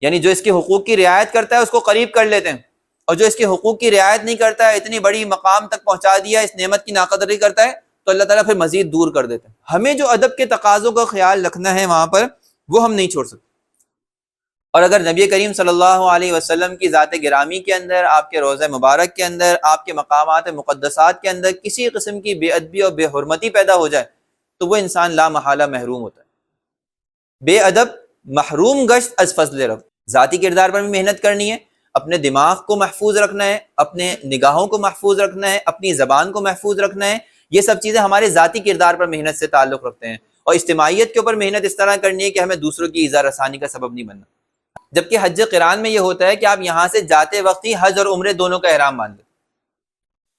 یعنی جو اس کے حقوق کی رعایت کرتا ہے اس کو قریب کر لیتے ہیں، اور جو اس کے حقوق کی رعایت نہیں کرتا ہے، اتنی بڑی مقام تک پہنچا دیا، اس نعمت کی ناقدری کرتا ہے، تو اللہ تعالیٰ پھر مزید دور کر دیتے ہیں۔ ہمیں جو ادب کے تقاضوں کا خیال رکھنا ہے وہاں پر، وہ ہم نہیں چھوڑ سکتے۔ اور اگر نبی کریم صلی اللہ علیہ وسلم کی ذات گرامی کے اندر، آپ کے روضہ مبارک کے اندر، آپ کے مقامات مقدسات کے اندر کسی قسم کی بے ادبی اور بے حرمتی پیدا ہو جائے تو وہ انسان لا محالہ محروم ہوتا ہے۔ بے ادب محروم گشت از فضل رب۔ ذاتی کردار پر بھی محنت کرنی ہے، اپنے دماغ کو محفوظ رکھنا ہے، اپنے نگاہوں کو محفوظ رکھنا ہے، اپنی زبان کو محفوظ رکھنا ہے۔ یہ سب چیزیں ہمارے ذاتی کردار پر محنت سے تعلق رکھتے ہیں، اور اجتماعیت کے اوپر محنت اس طرح کرنی ہے کہ ہمیں دوسروں کی ایذا رسانی کا سبب نہیں بننا۔ جبکہ حج قران میں یہ ہوتا ہے کہ آپ یہاں سے جاتے وقت ہی حج اور عمرے دونوں کا احرام مان لیں۔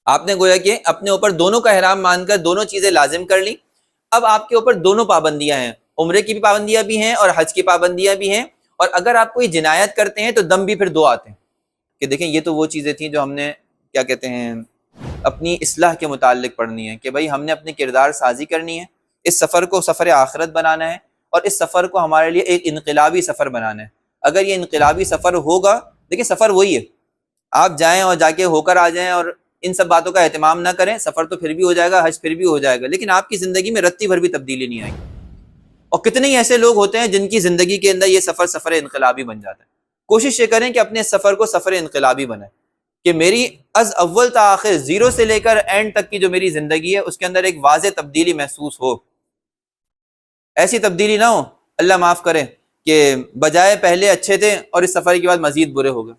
آپ نے گویا کہ اپنے اوپر دونوں کا احرام مان کر دونوں چیزیں لازم کر لی۔ اب آپ کے اوپر دونوں پابندیاں ہیں، عمرے کی بھی پابندیاں بھی ہیں اور حج کی پابندیاں بھی ہیں، اور اگر آپ کوئی جنایت کرتے ہیں تو دم بھی پھر دو آتے ہیں کہ دیکھیں یہ تو وہ چیزیں تھیں جو ہم نے کیا کہتے ہیں اپنی اصلاح کے متعلق پڑھنی ہے، کہ بھائی ہم نے اپنی کردار سازی کرنی ہے، اس سفر کو سفر آخرت بنانا ہے، اور اس سفر کو ہمارے لیے ایک انقلابی سفر بنانا ہے۔ اگر یہ انقلابی سفر ہوگا، دیکھیں سفر وہی ہے، آپ جائیں اور جا کے ہو کر آ جائیں اور ان سب باتوں کا اہتمام نہ کریں، سفر تو پھر بھی ہو جائے گا، حج پھر بھی ہو جائے گا، لیکن آپ کی زندگی میں رتی بھر بھی تبدیلی نہیں آئے گی۔ اور کتنے ہی ایسے لوگ ہوتے ہیں جن کی زندگی کے اندر یہ سفر سفر انقلابی بن جاتا ہے۔ کوشش یہ کریں کہ اپنے سفر کو سفر انقلابی بنائیں، کہ میری از اول تا آخر، زیرو سے لے کر اینڈ تک کی جو میری زندگی ہے اس کے اندر ایک واضح تبدیلی محسوس ہو۔ ایسی تبدیلی نہ ہو اللہ معاف کرے کہ بجائے پہلے اچھے تھے اور اس سفر کے بعد مزید برے ہو گئے۔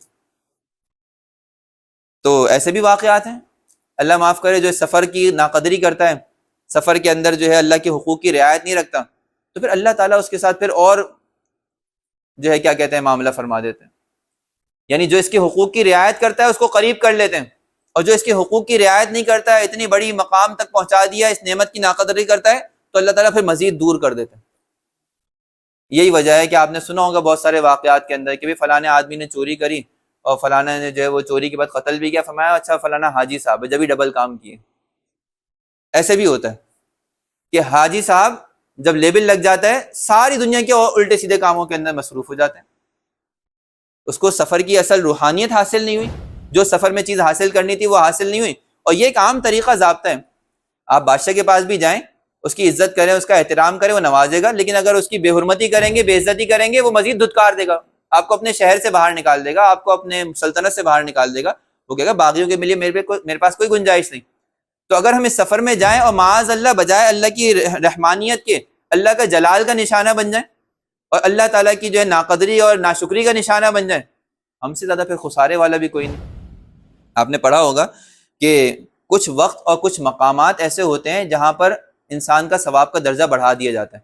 تو ایسے بھی واقعات ہیں، اللہ معاف کرے جو اس سفر کی ناقدری کرتا ہے، سفر کے اندر جو ہے اللہ کے حقوق کی رعایت نہیں رکھتا، تو پھر اللہ تعالیٰ اس کے ساتھ پھر اور جو ہے کیا کہتے ہیں معاملہ فرما دیتے ہیں۔ یعنی جو اس کے حقوق کی رعایت کرتا ہے اس کو قریب کر لیتے ہیں، اور جو اس کے حقوق کی رعایت نہیں کرتا ہے، اتنی بڑی مقام تک پہنچا دیا، اس نعمت کی ناقدری کرتا ہے، تو اللہ تعالیٰ پھر مزید دور کر دیتے ہیں۔ یہی وجہ ہے کہ آپ نے سنا ہوگا بہت سارے واقعات کے اندر کہ بھی فلانے آدمی نے چوری کری اور فلانا نے جو ہے وہ چوری کے بعد قتل بھی کیا، فرمایا اچھا فلانا حاجی صاحب ہے، جب ہی ڈبل کام کیے۔ ایسے بھی ہوتا ہے کہ حاجی صاحب جب لیبل لگ جاتا ہے ساری دنیا کے الٹے سیدھے کاموں کے اندر مصروف ہو جاتے ہیں، اس کو سفر کی اصل روحانیت حاصل نہیں ہوئی، جو سفر میں چیز حاصل کرنی تھی وہ حاصل نہیں ہوئی۔ اور یہ ایک عام طریقہ ضابطہ ہے، آپ بادشاہ کے پاس بھی جائیں، اس کی عزت کریں، اس کا احترام کریں، وہ نوازے گا، لیکن اگر اس کی بے حرمتی کریں گے، بے عزتی کریں گے، وہ مزید دھتکار دے گا، آپ کو اپنے شہر سے باہر نکال دے گا، آپ کو اپنے سلطنت سے باہر نکال دے گا، وہ کہے گا باغیوں کے لیے میرے پاس کوئی گنجائش نہیں۔ تو اگر ہم اس سفر میں جائیں اور معاذ اللہ بجائے اللہ کی رحمانیت کے اللہ کا جلال کا نشانہ بن جائیں اور اللہ تعالیٰ کی جو ہے ناقدری اور ناشکری کا نشانہ بن جائیں، ہم سے زیادہ پھر خسارے والا بھی کوئی نہیں۔ آپ نے پڑھا ہوگا کہ کچھ وقت اور کچھ مقامات ایسے ہوتے ہیں جہاں پر انسان کا ثواب کا درجہ بڑھا دیا جاتا ہے،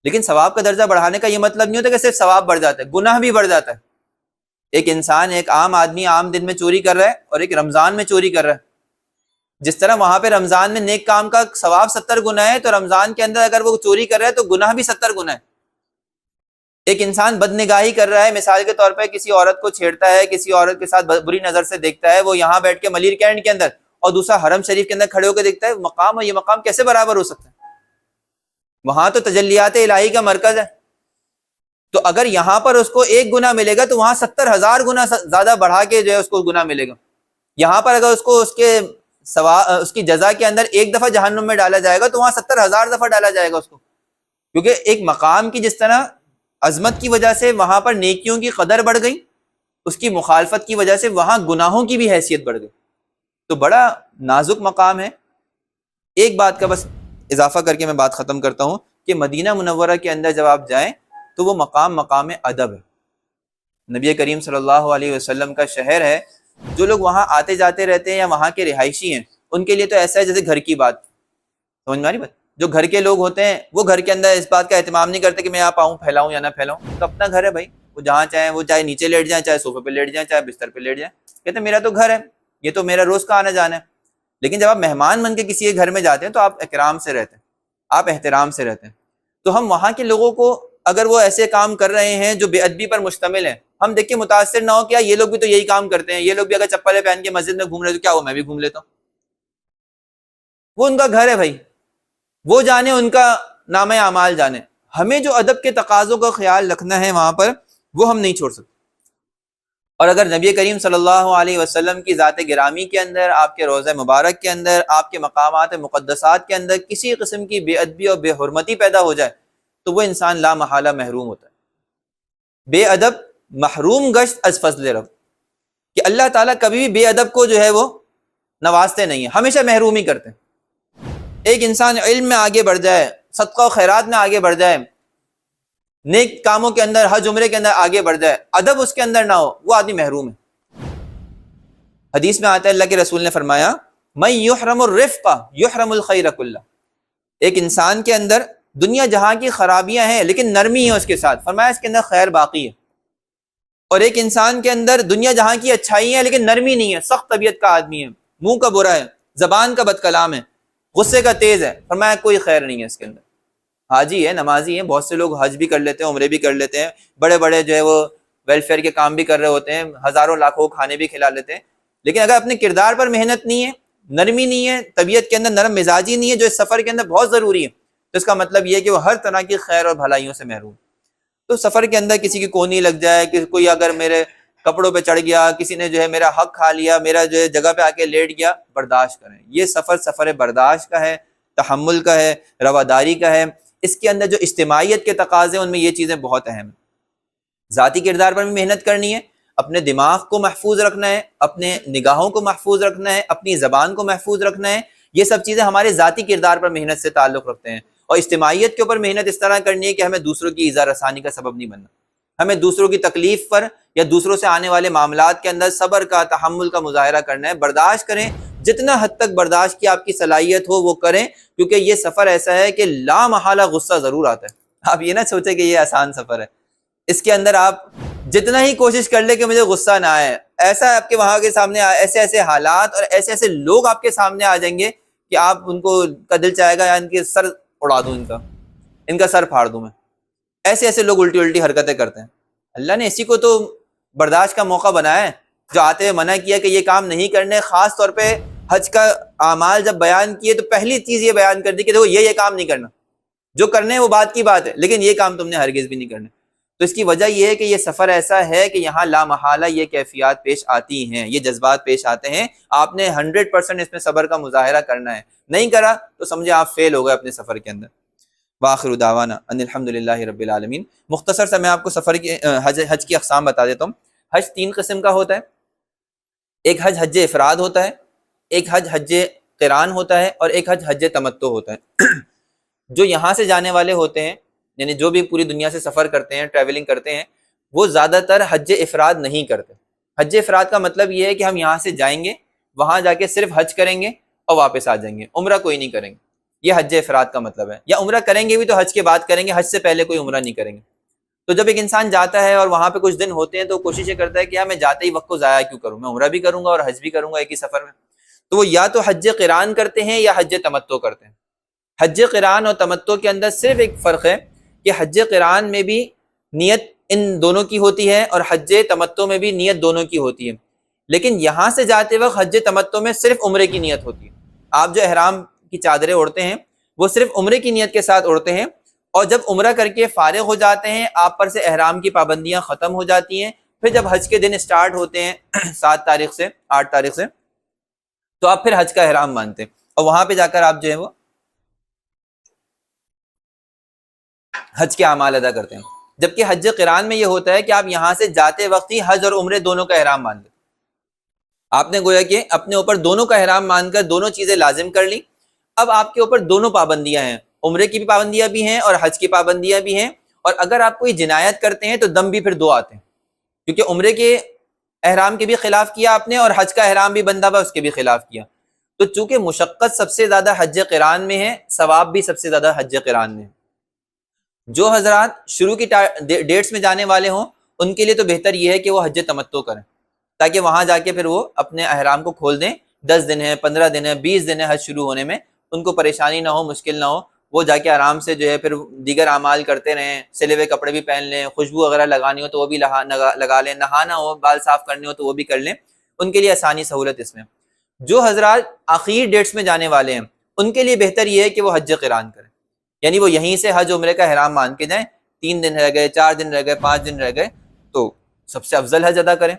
لیکن ثواب کا درجہ بڑھانے کا یہ مطلب نہیں ہوتا کہ صرف ثواب بڑھ جاتا ہے، گناہ بھی بڑھ جاتا ہے۔ ایک انسان، ایک عام آدمی عام دن میں چوری کر رہا ہے اور ایک رمضان میں چوری کر رہا ہے، جس طرح وہاں پہ رمضان میں نیک کام کا ثواب 70 گنا ہے، تو رمضان کے اندر اگر وہ چوری کر رہا ہے تو گناہ بھی 70 گنا ہے۔ ایک انسان بد نگاہی کر رہا ہے، مثال کے طور پہ کسی عورت کو چھیڑتا ہے، کسی عورت کے ساتھ بری نظر سے دیکھتا ہے، وہ یہاں بیٹھ کے ملیر کینٹ کے اندر اور دوسرا حرم شریف کے اندر کھڑے ہو کے دیکھتا ہے، مقام اور یہ مقام کیسے برابر ہو سکتا ہے؟ وہاں تو تجلیات الہی کا مرکز ہے، تو اگر یہاں پر اس کو 1 گنا ملے گا تو وہاں 70,000 گنا زیادہ بڑھا کے جو ہے اس کو گنا ملے گا۔ یہاں پر اگر اس کو اس کی جزا کے اندر 1 دفعہ جہنم میں ڈالا جائے گا تو وہاں 70,000 دفعہ ڈالا جائے گا اس کو، کیونکہ ایک مقام کی جس طرح عظمت کی وجہ سے وہاں پر نیکیوں کی قدر بڑھ گئی، اس کی مخالفت کی وجہ سے وہاں گناہوں کی بھی حیثیت بڑھ گئی، تو بڑا نازک مقام ہے۔ ایک بات کا بس اضافہ کر کے میں بات ختم کرتا ہوں کہ مدینہ منورہ کے اندر جب آپ جائیں تو وہ مقام ادب ہے، نبی کریم صلی اللہ علیہ وسلم کا شہر ہے، جو لوگ وہاں آتے جاتے رہتے ہیں یا وہاں کے رہائشی ہیں ان کے لیے تو ایسا ہے جیسے گھر کی بات، سمجھ میں آ رہی بات؟ جو گھر کے لوگ ہوتے ہیں وہ گھر کے اندر اس بات کا اہتمام نہیں کرتے کہ میں یہاں آؤں پھیلاؤں یا نہ پھیلاؤں، تو اپنا گھر ہے بھائی، وہ جہاں چاہیں وہ چاہے نیچے لیٹ جائیں، چاہے صوفے پہ لیٹ جائیں، چاہے بستر پہ لیٹ جائیں، کہتے ہیں میرا تو گھر ہے، یہ تو میرا روز کا آنا جانا ہے۔ لیکن جب آپ مہمان بن کے کسی کے گھر میں جاتے ہیں تو آپ اکرام سے رہتے ہیں، آپ احترام سے رہتے ہیں۔ تو ہم وہاں کے لوگوں کو اگر وہ ایسے کام کر رہے ہیں جو بے ادبی پر مشتمل ہیں، ہم دیکھ کے متاثر نہ ہو کہ یہ لوگ بھی تو یہی کام کرتے ہیں، یہ لوگ بھی اگر چپلیں پہن کے مسجد میں گھوم رہے تو کیا ہو میں بھی گھوم لیتا ہوں۔ وہ ان کا گھر ہے بھائی، وہ جانے ان کا نامہ اعمال جانے۔ ہمیں جو ادب کے تقاضوں کا خیال رکھنا ہے وہاں پر وہ ہم نہیں چھوڑ سکتے۔ اور اگر نبی کریم صلی اللہ علیہ وسلم کی ذات گرامی کے اندر، آپ کے روضہ مبارک کے اندر، آپ کے مقامات مقدسات کے اندر کسی قسم کی بے ادبی اور بے حرمتی پیدا ہو جائے تو وہ انسان لا محالہ محروم ہوتا ہے۔ بے ادب محروم گشت از فضل رب، کہ اللہ تعالیٰ کبھی بھی بے ادب کو جو ہے وہ نوازتے نہیں ہیں، ہمیشہ محروم ہی کرتے ہیں۔ ایک انسان علم میں آگے بڑھ جائے، صدقہ و خیرات میں آگے بڑھ جائے، نیک کاموں کے اندر، حج عمرے کے اندر آگے بڑھ جائے، ادب اس کے اندر نہ ہو، وہ آدمی محروم ہے۔ حدیث میں آتا ہے، اللہ کے رسول نے فرمایا من یحرم الرفق یحرم الخیر کلہ، ایک انسان کے اندر دنیا جہاں کی خرابیاں ہیں لیکن نرمی ہے اس کے ساتھ، فرمایا اس کے اندر خیر باقی ہے۔ اور ایک انسان کے اندر دنیا جہاں کی اچھائیاں ہیں لیکن نرمی نہیں ہے، سخت طبیعت کا آدمی ہے، منہ کا برا ہے، زبان کا بد کلام ہے، غصے کا تیز ہے، فرمایا کوئی خیر نہیں ہے اس کے اندر۔ حاجی ہے، نمازی ہیں، بہت سے لوگ حج بھی کر لیتے ہیں، عمرے بھی کر لیتے ہیں، بڑے بڑے جو ہے وہ ویلفیئر کے کام بھی کر رہے ہوتے ہیں، ہزاروں لاکھوں کھانے بھی کھلا لیتے ہیں، لیکن اگر اپنے کردار پر محنت نہیں ہے، نرمی نہیں ہے، طبیعت کے اندر نرم مزاجی نہیں ہے، جو اس سفر کے اندر بہت ضروری ہے، تو اس کا مطلب یہ ہے کہ وہ ہر طرح کی خیر اور بھلائیوں سے محروم۔ تو سفر کے اندر کسی کی کونی لگ جائے، کہ کوئی اگر میرے کپڑوں پہ چڑھ گیا، کسی نے جو ہے میرا حق کھا لیا، میرا جو ہے جگہ پہ آ کے لیٹ گیا، برداشت کریں۔ یہ سفر برداشت کا ہے، تحمل کا ہے، رواداری کا ہے۔ اس کے اندر جو اجتماعیت کے تقاضے ہیں ان میں یہ چیزیں بہت اہم ہیں۔ ذاتی کردار پر بھی محنت کرنی ہے، اپنے دماغ کو محفوظ رکھنا ہے، اپنے نگاہوں کو محفوظ رکھنا ہے، اپنی زبان کو محفوظ رکھنا ہے۔ یہ سب چیزیں ہمارے ذاتی کردار پر محنت سے تعلق رکھتے ہیں۔ اور اجتماعیت کے اوپر محنت اس طرح کرنی ہے کہ ہمیں دوسروں کی ایذا رسانی کا سبب نہیں بننا، ہمیں دوسروں کی تکلیف پر یا دوسروں سے آنے والے معاملات کے اندر صبر کا، تحمل کا مظاہرہ کرنا ہے۔ برداشت کریں، جتنا حد تک برداشت کی آپ کی صلاحیت ہو وہ کریں، کیونکہ یہ سفر ایسا ہے کہ لا محالہ غصہ ضرور آتا ہے۔ آپ یہ نہ سوچیں کہ یہ آسان سفر ہے، اس کے اندر آپ جتنا ہی کوشش کر لیں کہ مجھے غصہ نہ آئے، ایسا آپ کے وہاں کے سامنے ایسے ایسے حالات اور ایسے ایسے لوگ آپ کے سامنے آ جائیں گے کہ آپ ان کو کا دل چاہے گا یا ان کے سر اڑا دوں، ان کا سر پھاڑ دوں میں۔ ایسے ایسے لوگ الٹی الٹی حرکتیں کرتے ہیں۔ اللہ نے اسی کو تو برداشت کا موقع بنایا ہے، جو آتے ہوئے منع کیا کہ یہ کام نہیں کرنے۔ خاص طور پہ حج کا اعمال جب بیان کیے تو پہلی چیز یہ بیان کر دی کہ دیکھو یہ کام نہیں کرنا، جو کرنے ہیں وہ بات کی بات ہے، لیکن یہ کام تم نے ہرگز بھی نہیں کرنا۔ تو اس کی وجہ یہ ہے کہ یہ سفر ایسا ہے کہ یہاں لا محالہ یہ کیفیات پیش آتی ہیں، یہ جذبات پیش آتے ہیں۔ آپ نے 100% اس میں صبر کا مظاہرہ کرنا ہے، نہیں کرا تو سمجھے آپ فیل ہو گئے اپنے سفر کے اندر۔ وآخر دعوانا ان الحمدللہ رب العالمین۔ مختصر سے میں آپ کو سفر کی حج کی اقسام بتا دیتا ہوں۔ حج 3 قسم کا ہوتا ہے۔ ایک حج حج افراد ہوتا ہے، ایک حج حج قران ہوتا ہے، اور ایک حج حج تمتع ہوتا ہے۔ جو یہاں سے جانے والے ہوتے ہیں، یعنی جو بھی پوری دنیا سے سفر کرتے ہیں، ٹریولنگ کرتے ہیں، وہ زیادہ تر حج افراد نہیں کرتے۔ حج افراد کا مطلب یہ ہے کہ ہم یہاں سے جائیں گے، وہاں جا کے صرف حج کریں گے اور واپس آ جائیں گے، عمرہ کوئی نہیں کریں گے۔ یہ حج افراد کا مطلب ہے۔ یا عمرہ کریں گے بھی تو حج کے بعد کریں گے، حج سے پہلے کوئی عمرہ نہیں کریں گے۔ تو جب ایک انسان جاتا ہے اور وہاں پہ کچھ دن ہوتے ہیں تو کوشش یہ کرتا ہے کہ میں جاتے ہی وقت کو ضائع کیوں کروں، میں عمرہ بھی کروں گا اور حج بھی کروں گا ایک ہی سفر میں۔ تو وہ یا تو حج قران کرتے ہیں یا حج تمتع کرتے ہیں۔ حج قران اور تمتع کے اندر صرف ایک فرق ہے کہ حج قران میں بھی نیت ان دونوں کی ہوتی ہے اور حج تمتع میں بھی نیت دونوں کی ہوتی ہے، لیکن یہاں سے جاتے وقت حج تمتع میں صرف عمرے کی نیت ہوتی ہے۔ آپ جو احرام کی چادریں اوڑھتے ہیں وہ صرف عمرے کی نیت کے ساتھ اوڑھتے ہیں، اور جب عمرہ کر کے فارغ ہو جاتے ہیں آپ پر سے احرام کی پابندیاں ختم ہو جاتی ہیں۔ پھر جب حج کے دن اسٹارٹ ہوتے ہیں 7 تاریخ سے 8 تاریخ سے، تو آپ پھر حج کا احرام مانتے ہیں اور وہاں پہ جا کر آپ جو ہے وہ حج کے اعمال ادا کرتے ہیں۔ جبکہ حج قران میں یہ ہوتا ہے کہ آپ یہاں سے جاتے وقت ہی حج اور عمرے دونوں کا احرام مان لیں۔ آپ نے گویا کہ اپنے اوپر دونوں کا احرام مان کر دونوں چیزیں لازم کر لی۔ اب آپ کے اوپر دونوں پابندیاں ہیں، عمرے کی بھی پابندیاں بھی ہیں اور حج کی پابندیاں بھی ہیں، اور اگر آپ کوئی جنایت کرتے ہیں تو دم بھی پھر 2 آتے ہیں، کیونکہ عمرے کے احرام کے بھی خلاف کیا آپ نے اور حج کا احرام بھی بندہ ہوا اس کے بھی خلاف کیا۔ تو چونکہ مشقت سب سے زیادہ حج قران میں ہے، ثواب بھی سب سے زیادہ حج قران میں ہے۔ جو حضرات شروع کی ڈیٹس میں جانے والے ہوں ان کے لیے تو بہتر یہ ہے کہ وہ حج تمتع کریں، تاکہ وہاں جا کے پھر وہ اپنے احرام کو کھول دیں۔ 10 دن ہے، 15 دن ہے، 20 دن ہے حج شروع ہونے میں، ان کو پریشانی نہ ہو، مشکل نہ ہو، وہ جا کے آرام سے جو ہے پھر دیگر اعمال کرتے رہیں، سلے ہوئے کپڑے بھی پہن لیں، خوشبو وغیرہ لگانی ہو تو وہ بھی لگا لیں، نہانا ہو، بال صاف کرنے ہو تو وہ بھی کر لیں، ان کے لیے آسانی سہولت اس میں۔ جو حضرات آخری ڈیٹس میں جانے والے ہیں ان کے لیے بہتر یہ ہے کہ وہ حج قران کریں، یعنی وہ یہیں سے حج عمرے کا احرام مان کے جائیں۔ 3 دن رہ گئے، 4 دن رہ گئے، 5 دن رہ گئے، تو سب سے افضل حج ادا کریں،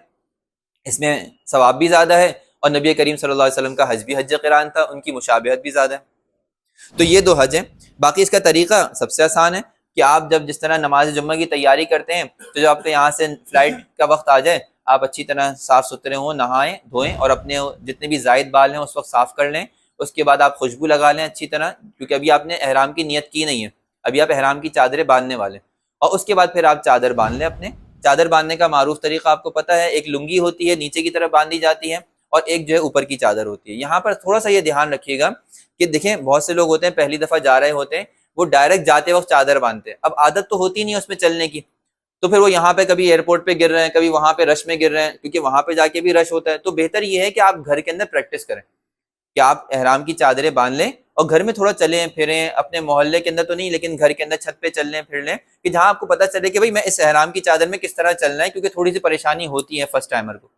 اس میں ثواب بھی زیادہ ہے، اور نبی کریم صلی اللہ علیہ وسلم کا حج بھی حج قران تھا، ان کی مشابہت بھی زیادہ ہے۔ تو یہ 2 حج ہیں۔ باقی اس کا طریقہ سب سے آسان ہے کہ آپ جب جس طرح نماز جمعہ کی تیاری کرتے ہیں، تو جب آپ کے یہاں سے فلائٹ کا وقت آ جائے، آپ اچھی طرح صاف ستھرے ہوں، نہائیں دھوئیں، اور اپنے جتنے بھی زائد بال ہیں اس وقت صاف کر لیں۔ اس کے بعد آپ خوشبو لگا لیں اچھی طرح، کیونکہ ابھی آپ نے احرام کی نیت کی نہیں ہے، ابھی آپ احرام کی چادریں باندھنے والے ہیں، اور اس کے بعد پھر آپ چادر باندھ لیں اپنے۔ چادر باندھنے کا معروف طریقہ آپ کو پتہ ہے، ایک لنگی ہوتی ہے نیچے کی طرف باندھی جاتی ہے، اور ایک جو ہے اوپر کی چادر ہوتی ہے۔ یہاں پر تھوڑا سا یہ دھیان رکھیے گا کہ دیکھیں بہت سے لوگ ہوتے ہیں پہلی دفعہ جا رہے ہوتے ہیں، وہ ڈائریکٹ جاتے وقت چادر باندھتے ہیں، اب عادت تو ہوتی نہیں ہے اس میں چلنے کی، تو پھر وہ یہاں پہ کبھی ایئرپورٹ پہ گر رہے ہیں، کبھی وہاں پہ رش میں گر رہے ہیں، کیونکہ وہاں پہ جا کے بھی رش ہوتا ہے۔ تو بہتر یہ ہے کہ آپ گھر کے اندر پریکٹس کریں کہ آپ احرام کی چادریں باندھ لیں، اور گھر میں تھوڑا چلیں پھریں، اپنے محلے کے اندر تو نہیں لیکن گھر کے اندر چھت پہ چل لیں پھر لیں، کہ جہاں آپ کو پتہ چلے کہ بھئی میں اس احرام کی چادر میں کس طرح چلنا ہے، کیونکہ تھوڑی سی پریشانی ہوتی ہے فرسٹ ٹائمر کو۔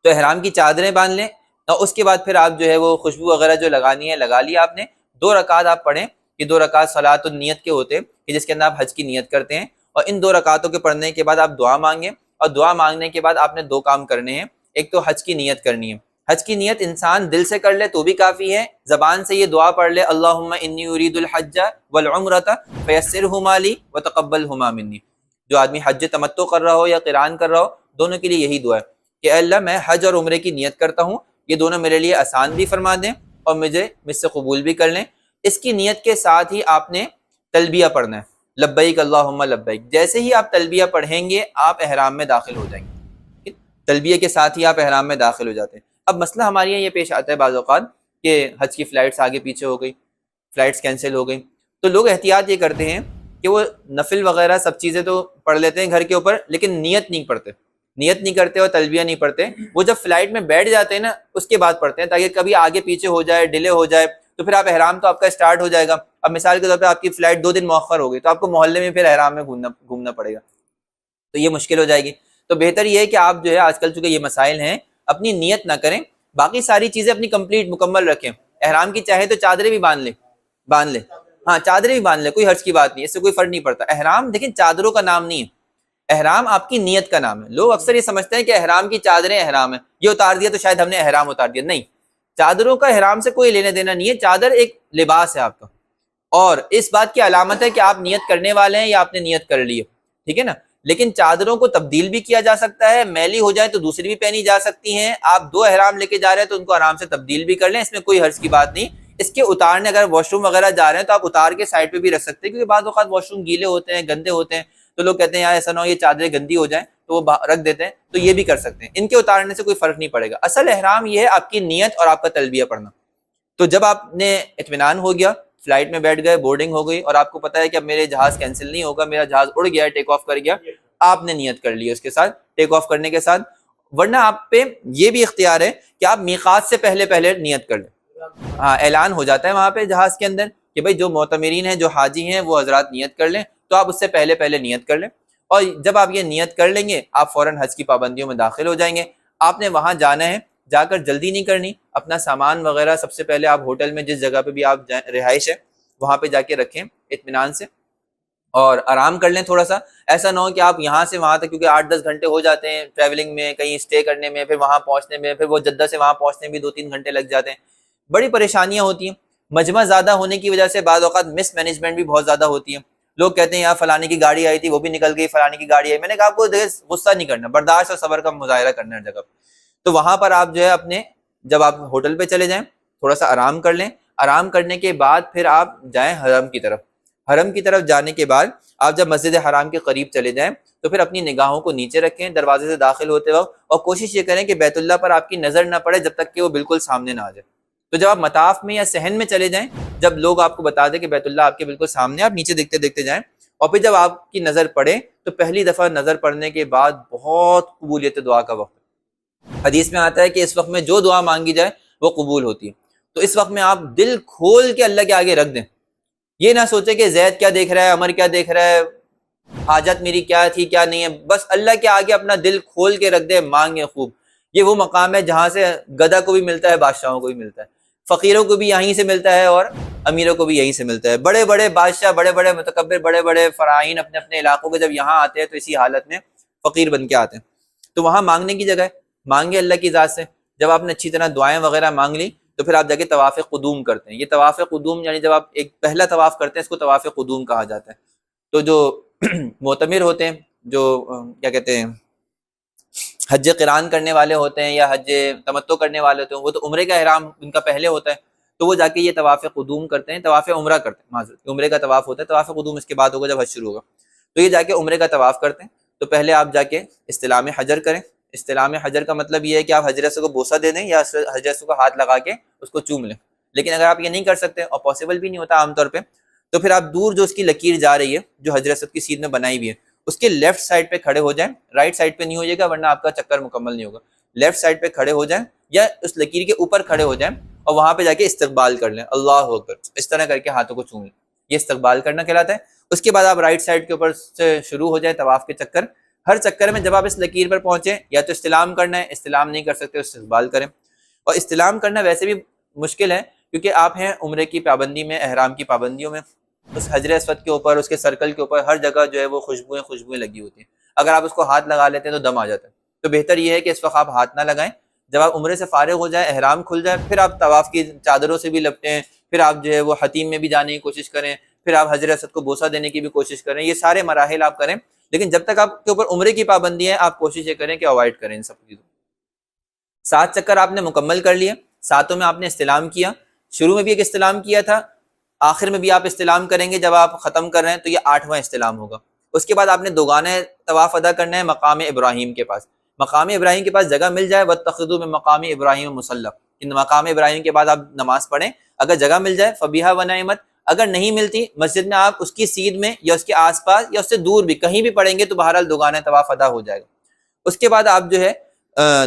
تو احرام کی چادریں باندھ لیں، اور اس کے بعد پھر آپ جو ہے وہ خوشبو وغیرہ جو لگانی ہے لگا لی آپ نے۔ 2 رکعت آپ پڑھیں، یہ 2 رکعت صلاۃ النیت کے ہوتے ہیں کہ جس کے اندر آپ حج کی نیت کرتے ہیں، اور ان 2 رکعتوں کے پڑھنے کے بعد آپ دعا مانگیں، اور دعا مانگنے کے بعد آپ نے 2 کام کرنے ہیں۔ ایک تو حج کی نیت کرنی ہے، حج کی نیت انسان دل سے کر لے تو بھی کافی ہے، زبان سے یہ دعا پڑھ لے، اللہم انی ارید الحج والعمرۃ فیسرہما لی وتقبلہما منی۔ جو آدمی حج تمتع کر رہا ہو یا قران کر رہا ہو، دونوں کے لیے یہی دعا ہے کہ اے اللہ میں حج اور عمرے کی نیت کرتا ہوں، یہ دونوں میرے لیے آسان بھی فرما دیں اور مجھ سے قبول بھی کر لیں۔ اس کی نیت کے ساتھ ہی آپ نے تلبیہ پڑھنا ہے، لبیک اللہم لبیک۔ جیسے ہی آپ تلبیہ پڑھیں گے آپ احرام میں داخل ہو جائیں گے، تلبیہ کے ساتھ ہی آپ احرام میں داخل ہو جاتے ہیں۔ اب مسئلہ ہمارے یہاں یہ پیش آتا ہے بعض اوقات کہ حج کی فلائٹس آگے پیچھے ہو گئی، فلائٹس کینسل ہو گئی، تو لوگ احتیاط یہ کرتے ہیں کہ وہ نفل وغیرہ سب چیزیں تو پڑھ لیتے ہیں گھر کے اوپر، لیکن نیت نہیں پڑھتے، نیت نہیں کرتے اور تلبیہ نہیں پڑھتے۔ وہ جب فلائٹ میں بیٹھ جاتے ہیں نا اس کے بعد پڑھتے ہیں، تاکہ کبھی آگے پیچھے ہو جائے، ڈیلے ہو جائے تو پھر آپ احرام تو آپ کا اسٹارٹ ہو جائے گا۔ اب مثال کے طور پہ آپ کی فلائٹ 2 دن مؤخر ہو گئی تو آپ کو محلے میں پھر احرام میں گھومنا پڑے گا، تو یہ مشکل ہو جائے گی۔ تو بہتر یہ ہے کہ آپ جو ہے آج کل چونکہ یہ مسائل ہیں، اپنی نیت نہ کریں، باقی ساری چیزیں اپنی کمپلیٹ مکمل رکھیں۔ احرام کی چاہے تو چادریں بھی باندھ لیں، ہاں چادریں بھی باندھ لیں، کوئی حرج کی بات نہیں، اس سے کوئی فرق نہیں پڑتا۔ احرام دیکھیں چادروں کا نام نہیں ہے، احرام آپ کی نیت کا نام ہے۔ لوگ اکثر یہ سمجھتے ہیں کہ احرام کی چادریں احرام ہے، یہ اتار دیا تو شاید ہم نے احرام اتار دیا، نہیں، چادروں کا احرام سے کوئی لینا دینا نہیں ہے، چادر ایک لباس ہے آپ کا، اور اس بات کی علامت ہے کہ آپ نیت کرنے والے ہیں یا آپ نے نیت کر لی ہے، ٹھیک ہے نا۔ لیکن چادروں کو تبدیل بھی کیا جا سکتا ہے، میلی ہو جائے تو دوسری بھی پہنی جا سکتی ہیں، آپ 2 احرام لے کے جا رہے ہیں تو ان کو آرام سے تبدیل بھی کر لیں، اس میں کوئی حرج کی بات نہیں۔ اس کے اتارنے اگر واش روم وغیرہ جا رہے ہیں تو آپ اتار کے سائڈ پہ بھی رکھ سکتے ہیں، کیونکہ بعض اوقات واش روم گیلے ہوتے ہیں، گندے ہوتے ہیں، تو لوگ کہتے ہیں یار ایسا نہ ہو یہ چادریں گندی ہو جائیں تو وہ رکھ دیتے ہیں، تو یہ بھی کر سکتے ہیں، ان کے اتارنے سے کوئی فرق نہیں پڑے گا۔ اصل احرام یہ ہے آپ کی نیت اور آپ کا تلبیہ پڑھنا۔ تو جب آپ نے اطمینان ہو گیا، فلائٹ میں بیٹھ گئے، بورڈنگ ہو گئی، اور آپ کو پتا ہے کہ اب میرے جہاز کینسل نہیں ہوگا، میرا جہاز اڑ گیا، ٹیک آف کر گیا، آپ نے نیت کر لی اس کے ساتھ ٹیک آف کرنے کے ساتھ۔ ورنہ آپ پہ یہ بھی اختیار ہے کہ آپ میقات سے پہلے نیت کر لیں، ہاں اعلان ہو جاتا ہے وہاں پہ جہاز کے اندر کہ بھائی جو معتمرین ہیں، جو حاجی ہیں، وہ حضرات نیت کر لیں، تو آپ اس سے پہلے نیت کر لیں، اور جب آپ یہ نیت کر لیں گے آپ فوراً حج کی پابندیوں میں داخل ہو جائیں گے۔ آپ نے وہاں جانا ہے، جا کر جلدی نہیں کرنی، اپنا سامان وغیرہ سب سے پہلے آپ ہوٹل میں جس جگہ پہ بھی آپ رہائش ہے وہاں پہ جا کے رکھیں اطمینان سے، اور آرام کر لیں تھوڑا سا۔ ایسا نہ ہو کہ آپ یہاں سے وہاں تک، کیونکہ 8-10 گھنٹے ہو جاتے ہیں ٹریولنگ میں، کہیں اسٹے کرنے میں، پھر وہاں پہنچنے میں، پھر وہ جدہ سے وہاں پہنچنے میں بھی 2-3 گھنٹے لگ جاتے ہیں، بڑی پریشانیاں ہوتی ہیں۔ مجمع زیادہ ہونے کی وجہ سے بعض اوقات مس مینجمنٹ بھی بہت زیادہ ہوتی ہے۔ لوگ کہتے ہیں یار فلانے کی گاڑی آئی تھی وہ بھی نکل گئی، فلانے کی گاڑی آئی، میں نے کہا آپ کو غصہ نہیں کرنا، برداشت اور صبر کا مظاہرہ کرنا ہے جگہ پہ۔ تو وہاں پر آپ جو ہے اپنے جب آپ ہوٹل پہ چلے جائیں تھوڑا سا آرام کر لیں، آرام کرنے کے بعد پھر آپ جائیں حرم کی طرف۔ حرم کی طرف جانے کے بعد آپ جب مسجد حرام کے قریب چلے جائیں تو پھر اپنی نگاہوں کو نیچے رکھیں دروازے سے داخل ہوتے وقت، اور کوشش یہ کریں کہ بیت اللہ پر آپ کی نظر نہ پڑے جب تک کہ وہ بالکل سامنے نہ آ جائے۔ تو جب آپ مطاف میں یا صحن میں چلے جائیں، جب لوگ آپ کو بتا دیں کہ بیت اللہ آپ کے بالکل سامنے، آپ نیچے دیکھتے دیکھتے جائیں، اور پھر جب آپ کی نظر پڑے تو پہلی دفعہ نظر پڑنے کے بعد بہت قبولیت دعا کا وقت ہے۔ حدیث میں آتا ہے کہ اس وقت میں جو دعا مانگی جائے وہ قبول ہوتی ہے، تو اس وقت میں آپ دل کھول کے اللہ کے آگے رکھ دیں، یہ نہ سوچیں کہ زید کیا دیکھ رہا ہے، عمر کیا دیکھ رہا ہے، حاجت میری کیا تھی کیا نہیں ہے، بس اللہ کے آگے اپنا دل کھول کے رکھ دیں، مانگیں خوب۔ یہ وہ مقام ہے جہاں سے گدھا کو بھی ملتا ہے، بادشاہوں کو بھی ملتا ہے، فقیروں کو بھی یہیں سے ملتا ہے اور امیروں کو بھی یہیں سے ملتا ہے۔ بڑے بڑے بادشاہ، بڑے بڑے متکبر، بڑے بڑے فرعین اپنے اپنے علاقوں کے جب یہاں آتے ہیں تو اسی حالت میں فقیر بن کے آتے ہیں. تو وہاں مانگنے کی جگہ ہے، مانگے اللہ کی ذات سے. جب آپ نے اچھی طرح دعائیں وغیرہ مانگ لی تو پھر آپ جا کے طواف قدوم کرتے ہیں. یہ طواف قدوم یعنی جب آپ ایک پہلا طواف کرتے ہیں اس کو طواف قدوم کہا جاتا ہے. تو جو معتمر ہوتے ہیں، جو کیا کہتے ہیں حج قران کرنے والے ہوتے ہیں یا حج تمتع کرنے والے ہوتے ہیں، وہ تو عمرے کا احرام ان کا پہلے ہوتا ہے، تو وہ جا کے یہ طواف قدوم کرتے ہیں، طواف عمرہ کرتے ہیں. معذرت، عمرے کا طواف ہوتا ہے، طواف قدوم اس کے بعد ہوگا جب حج شروع ہوگا. تو یہ جا کے عمرے کا طواف کرتے ہیں. تو پہلے آپ جا کے استلام حجر کریں. استلام حجر کا مطلب یہ ہے کہ آپ حجر اسود کو بوسہ دے دیں یا حجر اسود کو ہاتھ لگا کے اس کو چوم لیں. لیکن اگر آپ یہ نہیں کر سکتے اور پاسبل بھی نہیں ہوتا عام طور پہ، تو پھر آپ دور جو اس کی لکیر جا رہی ہے جو حجر اسود کی سیدھ میں بنائی ہوئی ہے اس کے لیفٹ سائڈ پہ کھڑے ہو جائیں. رائٹ سائڈ پہ نہیں ہو جائے گا ورنہ آپ کا چکر مکمل نہیں ہوگا. لیفٹ سائڈ پہ کھڑے ہو جائیں یا اس لکیر کے اوپر کھڑے ہو جائیں اور وہاں پہ جا کے استقبال کر لیں، اللہ اکبر، اس طرح کر کے ہاتھوں کو چوم لیں. یہ استقبال کرنا کہلاتا ہے. اس کے بعد آپ رائٹ سائڈ کے اوپر سے شروع ہو جائیں طواف کے چکر. ہر چکر میں جب آپ اس لکیر پر پہنچیں یا تو استلام کرنا ہے، استلام نہیں کر سکتے استقبال کریں. اور استلام کرنا ویسے بھی مشکل ہے کیونکہ آپ ہیں عمرے کی پابندی میں، احرام کی پابندیوں میں. اس حجر اسود کے اوپر، اس کے سرکل کے اوپر ہر جگہ جو ہے وہ خوشبوئیں لگی ہوتی ہیں. اگر آپ اس کو ہاتھ لگا لیتے ہیں تو دم آ جاتا ہے. تو بہتر یہ ہے کہ اس وقت آپ ہاتھ نہ لگائیں. جب آپ عمرے سے فارغ ہو جائیں، احرام کھل جائے، پھر آپ طواف کی چادروں سے بھی لپٹیں، پھر آپ جو ہے وہ حتیم میں بھی جانے کی کوشش کریں، پھر آپ حجر اسود کو بوسہ دینے کی بھی کوشش کریں. یہ سارے مراحل آپ کریں، لیکن جب تک آپ کے اوپر عمرے کی پابندی ہے آپ کوشش یہ کریں کہ اوائڈ کریں ان سب چیزوں. 7 چکر آپ نے مکمل کر لیے، 7 میں آپ نے استلام کیا. شروع میں بھی ایک استلام کیا تھا، آخر میں بھی آپ استلام کریں گے. جب آپ ختم کر رہے ہیں تو یہ 8واں استلام ہوگا. اس کے بعد آپ نے دوگانے طواف ادا کرنا ہے مقام ابراہیم کے پاس. مقام ابراہیم کے پاس جگہ مل جائے، واتخذوا من مقام ابراہیم مصلی، ان مقام ابراہیم کے بعد آپ نماز پڑھیں. اگر جگہ مل جائے فبیہا ونعمت، اگر نہیں ملتی مسجد میں آپ اس کی سیدھ میں یا اس کے آس پاس یا اس سے دور بھی کہیں بھی پڑھیں گے تو بہرحال دوگانے طواف ادا ہو جائے گا. اس کے بعد آپ جو ہے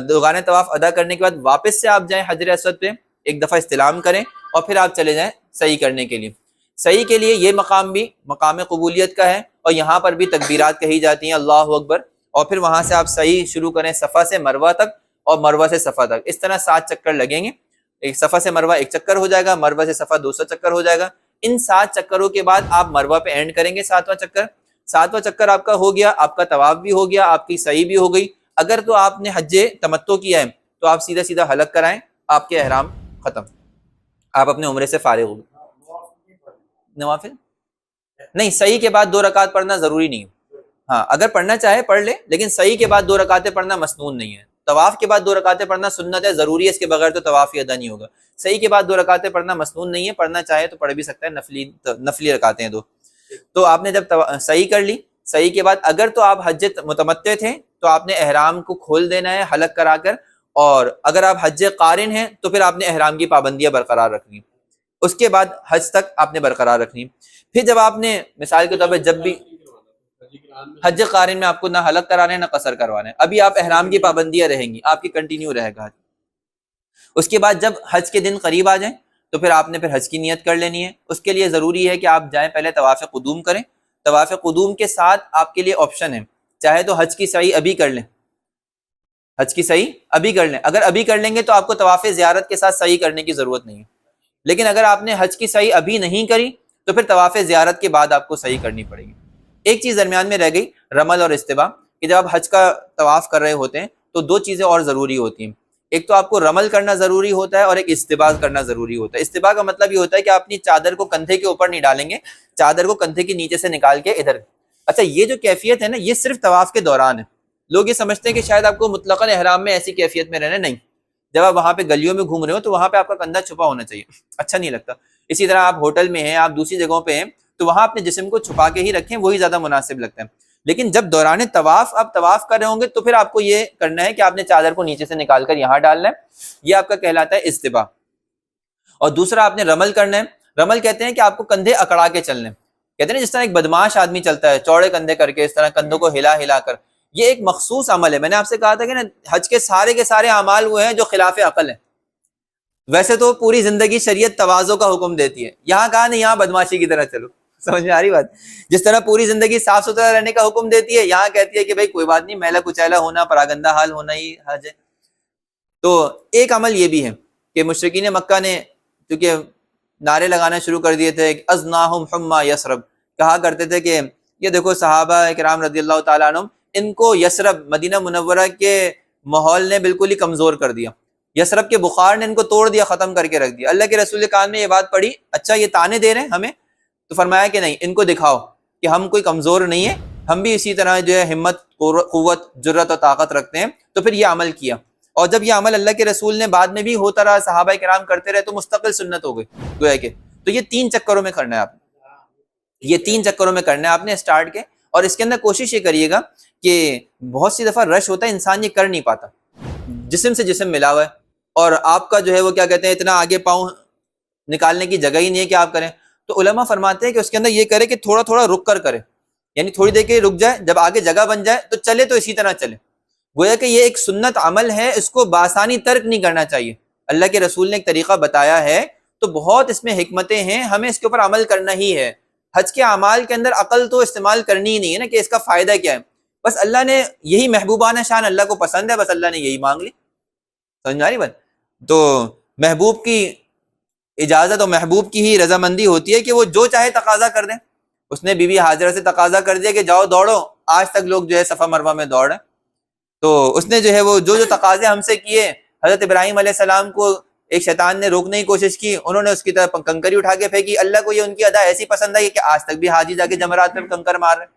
دوگانے طواف ادا کرنے کے بعد واپس سے آپ جائیں حجر اسود پہ، ایک دفعہ استلام کریں اور پھر آپ چلے جائیں صحیح کرنے کے لیے. صحیح کے لیے یہ مقام بھی مقام قبولیت کا ہے اور یہاں پر بھی تکبیرات کہی جاتی ہیں، اللہ اکبر. اور پھر وہاں سے آپ صحیح شروع کریں صفا سے مروہ تک اور مروہ سے صفا تک. اس طرح 7 چکر لگیں گے. ایک صفا سے مروہ 1 چکر ہو جائے گا، مروہ سے صفا دوسرا چکر ہو جائے گا. ان 7 چکروں کے بعد آپ مروہ پہ اینڈ کریں گے 7واں چکر. 7واں چکر آپ کا ہو گیا، آپ کا طواف بھی ہو گیا، آپ کی صحیح بھی ہو گئی. اگر تو آپ نے حج تمتع کیا ہے تو آپ سیدھا سیدھا حلق کرائیں، آپ کے احرام ختم، آپ اپنے عمرے سے فارغ ہو گئے. نوافل نہیں، صحیح کے بعد 2 رکعت پڑھنا ضروری نہیں ہے. ہاں اگر پڑھنا چاہے پڑھ لے، لیکن صحیح کے بعد 2 رکعتیں پڑھنا مسنون نہیں ہے. طواف کے بعد 2 رکعتیں پڑھنا سنت ہے، ضروری ہے، اس کے بغیر تو طواف ہی ادا نہیں ہوگا. صحیح کے بعد 2 رکعتیں پڑھنا مسنون نہیں ہے، پڑھنا چاہے تو پڑھ بھی سکتا ہے، نفلی رکعتیں ہیں 2. تو آپ نے جب صحیح کر لی، صحیح کے بعد اگر تو آپ حج متمتع تھے تو آپ نے احرام کو کھول دینا ہے حلق کرا کر، اور اگر آپ حج قارن ہیں تو پھر آپ نے احرام کی پابندیاں برقرار رکھنی. اس کے بعد حج تک آپ نے برقرار رکھنی. پھر جب آپ نے مثال کے طور پہ جب بھی حج قارن میں آپ کو نہ حلق کرانے نہ قصر کروانے، ابھی آپ احرام کی پابندیاں رہیں گی، آپ کی کنٹینیو رہے گا. اس کے بعد جب حج کے دن قریب آ جائیں تو پھر آپ نے پھر حج کی نیت کر لینی ہے. اس کے لیے ضروری ہے کہ آپ جائیں پہلے طواف قدوم کریں. طواف قدوم کے ساتھ آپ کے لیے آپشن ہے، چاہے تو حج کی سعی ابھی کر لیں، حج کی سعی ابھی کر لیں. اگر ابھی کر لیں گے تو آپ کو طواف زیارت کے ساتھ سعی کرنے کی ضرورت نہیں ہے. لیکن اگر آپ نے حج کی سعی ابھی نہیں کری تو پھر طواف زیارت کے بعد آپ کو سعی کرنی پڑے گی. ایک چیز درمیان میں رہ گئی، رمل اور استباء، کہ جب آپ حج کا طواف کر رہے ہوتے ہیں تو 2 چیزیں اور ضروری ہوتی ہیں. ایک تو آپ کو رمل کرنا ضروری ہوتا ہے اور ایک استباء کرنا ضروری ہوتا ہے. استباء کا مطلب یہ ہوتا ہے کہ آپ اپنی چادر کو کندھے کے اوپر نہیں ڈالیں گے، چادر کو کندھے کے نیچے سے نکال کے ادھر. اچھا یہ جو کیفیت ہے نا یہ صرف طواف کے دوران ہے. لوگ یہ سمجھتے ہیں کہ شاید آپ کو مطلقاً احرام میں ایسی کیفیت میں رہنا، نہیں. جب آپ وہاں پہ گلیوں میں گھوم رہے ہو تو وہاں پہ آپ کا کندھا چھپا ہونا چاہیے، اچھا نہیں لگتا. اسی طرح آپ ہوٹل میں ہیں، آپ دوسری جگہوں پہ ہیں تو وہاں اپنے جسم کو چھپا کے ہی رکھیں، وہی زیادہ مناسب لگتا ہے. لیکن جب دوران طواف آپ طواف کر رہے ہوں گے تو پھر آپ کو یہ کرنا ہے کہ آپ نے چادر کو نیچے سے نکال کر یہاں ڈالنا ہے، یہ آپ کا کہلاتا ہے استباء. اور دوسرا آپ نے رمل کرنا ہے. رمل کہتے ہیں کہ آپ کو کندھے اکڑا کے چلنے، کہتے ہیں جس طرح ایک بدماش آدمی چلتا ہے چوڑے کندھے کر کے، اس طرح کندھوں کو ہلا ہلا کر. یہ ایک مخصوص عمل ہے. میں نے آپ سے کہا تھا کہ نا حج کے سارے اعمال وہ ہیں جو خلاف عقل ہیں. ویسے تو پوری زندگی شریعت تواضع کا حکم دیتی ہے، یہاں کہا نہیں، یہاں بدماشی کی طرح چلو. سمجھ میں آ رہی بات؟ جس طرح پوری زندگی صاف ستھرا رہنے کا حکم دیتی ہے، یہاں کہتی ہے کہ بھائی کوئی بات نہیں، میلا کچیلا ہونا، پراگندہ حال ہونا ہی حج ہے. تو ایک عمل یہ بھی ہے کہ مشرکین مکہ نے کیونکہ نعرے لگانا شروع کر دیے تھے، ازناہم حما یسرب، کہا کرتے تھے کہ یہ دیکھو صحابہ کرام رضی اللہ تعالیٰ عنہم ان کو یثرب مدینہ منورہ کے ماحول نے بالکل ہی کمزور کر دیا، یثرب کے بخار نے ان کو توڑ دیا، ختم کر کے رکھ دیا۔ اللہ کے رسول کے کان میں یہ بات پڑی، اچھا یہ تانے دے رہے ہیں ہمیں، تو فرمایا کہ نہیں، ان کو دکھاؤ کہ ہم کوئی کمزور نہیں ہے، ہم بھی اسی طرح جو ہے ہمت، قوت، جرت اور طاقت رکھتے ہیں۔ تو پھر یہ عمل کیا، اور جب یہ عمل اللہ کے رسول نے بعد میں بھی ہوتا رہا، صحابہ کرام کرتے رہے، تو مستقل سنت ہو گئی گویا کہ۔ تو یہ 3 چکروں میں کرنا ہے آپ نے، یہ 3 چکروں میں کرنا ہے آپ نے اسٹارٹ کے، اور اس کے اندر کوشش یہ کریے گا کہ بہت سی دفعہ رش ہوتا ہے، انسان یہ کر نہیں پاتا، جسم سے جسم ملا ہوا ہے، اور آپ کا جو ہے وہ کیا کہتے ہیں اتنا آگے پاؤں نکالنے کی جگہ ہی نہیں ہے کہ آپ کریں۔ تو علماء فرماتے ہیں کہ اس کے اندر یہ کرے کہ تھوڑا تھوڑا رک کر کرے، یعنی تھوڑی دیر کے رک جائے، جب آگے جگہ بن جائے تو چلے، تو اسی طرح چلے۔ گویا کہ یہ ایک سنت عمل ہے، اس کو بآسانی ترک نہیں کرنا چاہیے۔ اللہ کے رسول نے ایک طریقہ بتایا ہے، تو بہت اس میں حکمتیں ہیں، ہمیں اس کے اوپر عمل کرنا ہی ہے۔ حج کے اعمال کے اندر عقل تو استعمال کرنی ہی نہیں ہے نا، کہ اس کا فائدہ کیا ہے، بس اللہ نے یہی محبوبانہ شان اللہ کو پسند ہے، بس اللہ نے یہی مانگ لی، سمجھ میں آ رہی بات؟ تو محبوب کی اجازت اور محبوب کی ہی رضامندی ہوتی ہے کہ وہ جو چاہے تقاضا کر دیں۔ اس نے بی بی حاجرہ سے تقاضا کر دیا کہ جاؤ دوڑو، آج تک لوگ جو ہے صفا مروہ میں دوڑ رہے ہیں۔ تو اس نے جو ہے وہ جو تقاضے ہم سے کیے، حضرت ابراہیم علیہ السلام کو ایک شیطان نے روکنے کی کوشش کی، انہوں نے اس کی طرف کنکری اٹھا کے پھینکی، اللہ کو یہ ان کی ادا ایسی پسند آئی کہ آج تک بھی حاجی جا کے جمرات پہ کنکر مار رہے ہیں۔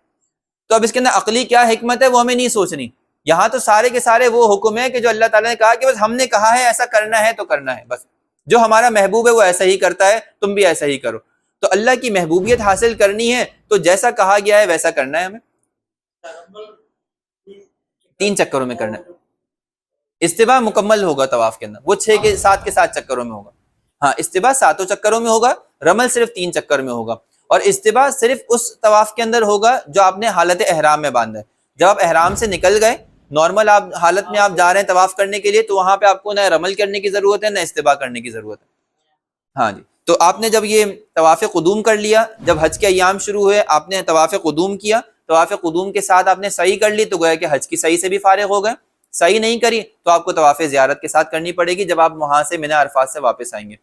تو اب اس کے اندر عقلی کیا حکمت ہے وہ ہمیں نہیں سوچنی، یہاں تو سارے کے سارے وہ حکم ہے کہ جو اللہ تعالیٰ نے کہا کہ بس ہم نے کہا ہے ایسا کرنا ہے تو کرنا ہے، بس جو ہمارا محبوب ہے وہ ایسا ہی کرتا ہے، تم بھی ایسا ہی کرو۔ تو اللہ کی محبوبیت حاصل کرنی ہے تو جیسا کہا گیا ہے ویسا کرنا ہے ہمیں، 3 چکروں میں کرنا ہے۔ استباح مکمل ہوگا طواف کے اندر، وہ 6 کے 7 کے 7 چکروں میں ہوگا، ہاں استباح 7 چکروں میں ہوگا، رمل صرف 3 چکر میں ہوگا، اور استباح صرف اس طواف کے اندر ہوگا جو آپ نے حالت احرام میں باندھا ہے۔ جب آپ احرام سے نکل گئے، نارمل آپ حالت میں آپ جا رہے ہیں طواف کرنے کے لیے، تو وہاں پہ آپ کو نہ رمل کرنے کی ضرورت ہے نہ استباح کرنے کی ضرورت ہے۔ ہاں جی، تو آپ نے جب یہ طواف قدوم کر لیا، جب حج کے ایام شروع ہوئے آپ نے طواف قدوم کیا، طواف قدوم کے ساتھ آپ نے سعی کر لی، تو گویا کہ حج کی سعی سے بھی فارغ ہو گئے۔ سعی نہیں کری تو آپ کو طواف زیارت کے ساتھ کرنی پڑے گی جب آپ وہاں سے منی عرفات سے واپس آئیں گے۔